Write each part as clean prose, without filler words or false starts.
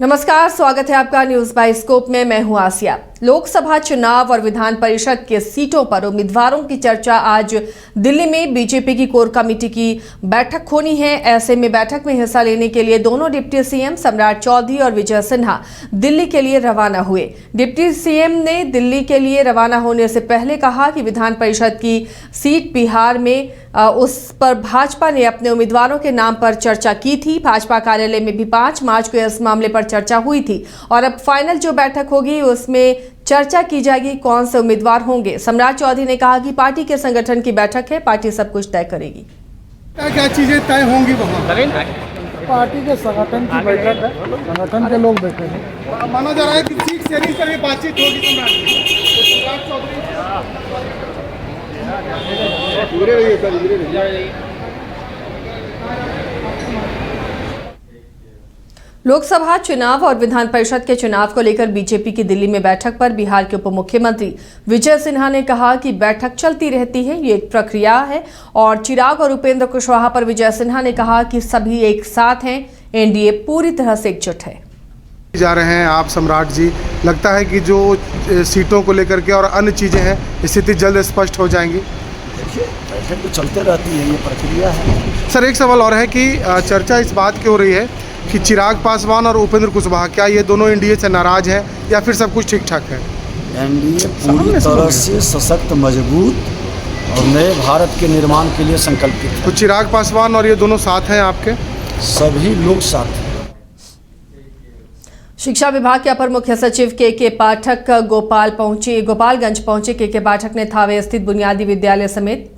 नमस्कार, स्वागत है आपका न्यूज बाइस्कोप में। मैं हूं आसिया। लोकसभा चुनाव और विधान परिषद के सीटों पर उम्मीदवारों की चर्चा आज दिल्ली में बीजेपी की कोर कमेटी की बैठक होनी है। ऐसे में बैठक में हिस्सा लेने के लिए दोनों डिप्टी सीएम सम्राट चौधरी और विजय सिन्हा दिल्ली के लिए रवाना हुए। डिप्टी सीएम ने दिल्ली के लिए रवाना होने से पहले कहा कि विधान परिषद की सीट बिहार में उस पर भाजपा ने अपने उम्मीदवारों के नाम पर चर्चा की थी। भाजपा कार्यालय में भी 5 मार्च को इस मामले पर चर्चा हुई थी और अब फाइनल जो बैठक होगी उसमें चर्चा की जाएगी कौन से उम्मीदवार होंगे। सम्राट चौधरी ने कहा कि पार्टी के संगठन की बैठक है, पार्टी सब कुछ तय करेगी। क्या चीजें तय होंगी वहाँ? पार्टी के संगठन की बैठक है, संगठन के लोग बैठे हैं। माना जा रहा है कि सीट शेयरिंग पर बातचीत होगी। सम्राट चौधरी लोकसभा चुनाव और विधान परिषद के चुनाव को लेकर बीजेपी की दिल्ली में बैठक पर बिहार के उप मुख्यमंत्री विजय सिन्हा ने कहा कि बैठक चलती रहती है, ये एक प्रक्रिया है। और चिराग और उपेंद्र कुशवाहा पर विजय सिन्हा ने कहा कि सभी एक साथ हैं, एनडीए पूरी तरह से एकजुट है। जा रहे हैं आप सम्राट जी, लगता है कि जो सीटों को लेकर के और अन्य चीजें हैं स्थिति जल्द स्पष्ट हो जाएंगी। बैठक तो चलते रहती है, ये प्रक्रिया है। सर, एक सवाल और है कि चर्चा इस बात की हो रही है कि चिराग पासवान और उपेंद्र कुशवाहा क्या ये दोनों एनडीए से नाराज हैं या फिर सब कुछ ठीक ठाक है? एनडीए पूरी तरह से सशक्त, मजबूत और नए भारत के निर्माण के लिए संकल्पित है। तो चिराग पासवान और ये दोनों साथ हैं आपके? सभी लोग साथ हैं। शिक्षा विभाग के अपर मुख्य सचिव के पाठक गोपालगंज पहुंचे। के पाठक ने थावे स्थित बुनियादी विद्यालय समेत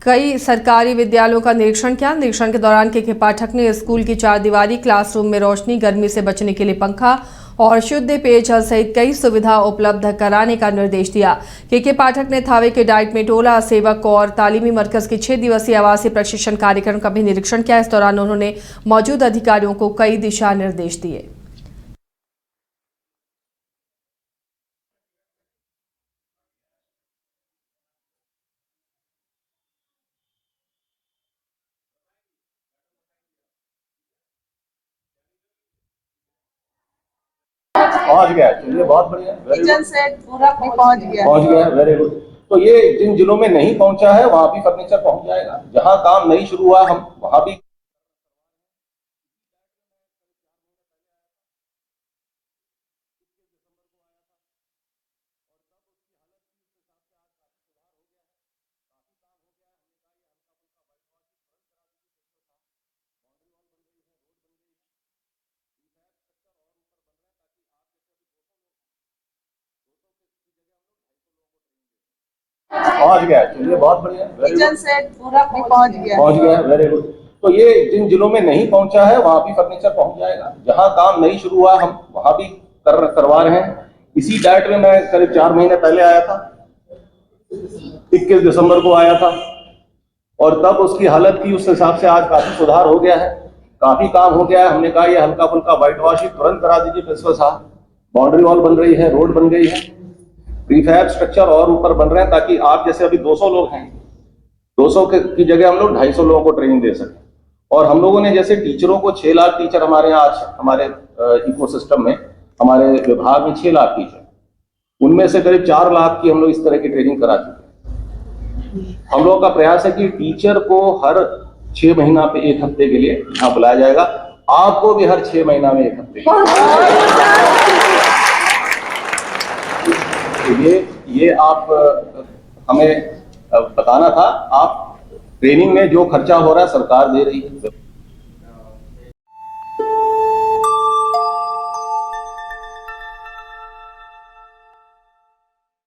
कई सरकारी विद्यालयों का निरीक्षण किया। निरीक्षण के दौरान के पाठक ने स्कूल की 4 दीवारी, क्लासरूम में रोशनी, गर्मी से बचने के लिए पंखा और शुद्ध पेयजल सहित कई सुविधा उपलब्ध कराने का निर्देश दिया। के पाठक ने थावे के डाइट में टोला सेवक और तालीमी मरकज के 6 दिवसीय आवासीय प्रशिक्षण कार्यक्रम का भी निरीक्षण किया। इस दौरान उन्होंने मौजूद अधिकारियों को कई दिशा निर्देश दिए। पहुंच गया, चलिए बहुत बढ़िया। किचन सेट पूरा पहुंच गया, वेरी गुड। तो ये जिन जिलों में नहीं पहुंचा है वहां भी फर्नीचर पहुंच जाएगा। जहां काम नहीं शुरू हुआ हम वहां भी पहुंच गया, चलिए बहुत बढ़िया। किचन सेट पूरा पहुंच गया, वेरी गुड। तो ये जिन जिलों में नहीं पहुंचा है वहां भी फर्नीचर पहुंच जाएगा। जहां काम नहीं शुरू हुआ हम वहां भी करवा रहे हैं। इसी डाइट में मैं करीब 4 महीने पहले आया था, 21 दिसंबर को आया था और तब उसकी हालत थी, उस हिसाब से आज काफी सुधार हो गया है, काफी काम हो गया है। हमने कहा ये हल्का फुल्का व्हाइट वॉश ही तुरंत करा दीजिए प्रिंसिपल साहब। बाउंड्री वॉल बन रही है, रोड बन गई है, प्रीफैब स्ट्रक्चर और ऊपर बन रहे हैं ताकि आप जैसे अभी 200 लोग हैं, 200 की जगह हम लोग 250 लोगों को ट्रेनिंग दे सकें। और हम लोगों ने जैसे टीचरों को 6 लाख टीचर हमारे यहाँ आज हमारे इकोसिस्टम में, हमारे विभाग में 6 लाख टीचर, उनमें से करीब 4 लाख की हम लोग इस तरह की ट्रेनिंग करा चुके हैं। हम लोगों का प्रयास है कि टीचर को हर 6 महीना पे 1 हफ्ते के लिए यहाँ बुलाया जाएगा। आपको भी हर 6 महीना में 1 हफ्ते ये आप हमें बताना था। आप ट्रेनिंग में जो खर्चा हो रहा है सरकार दे रही है।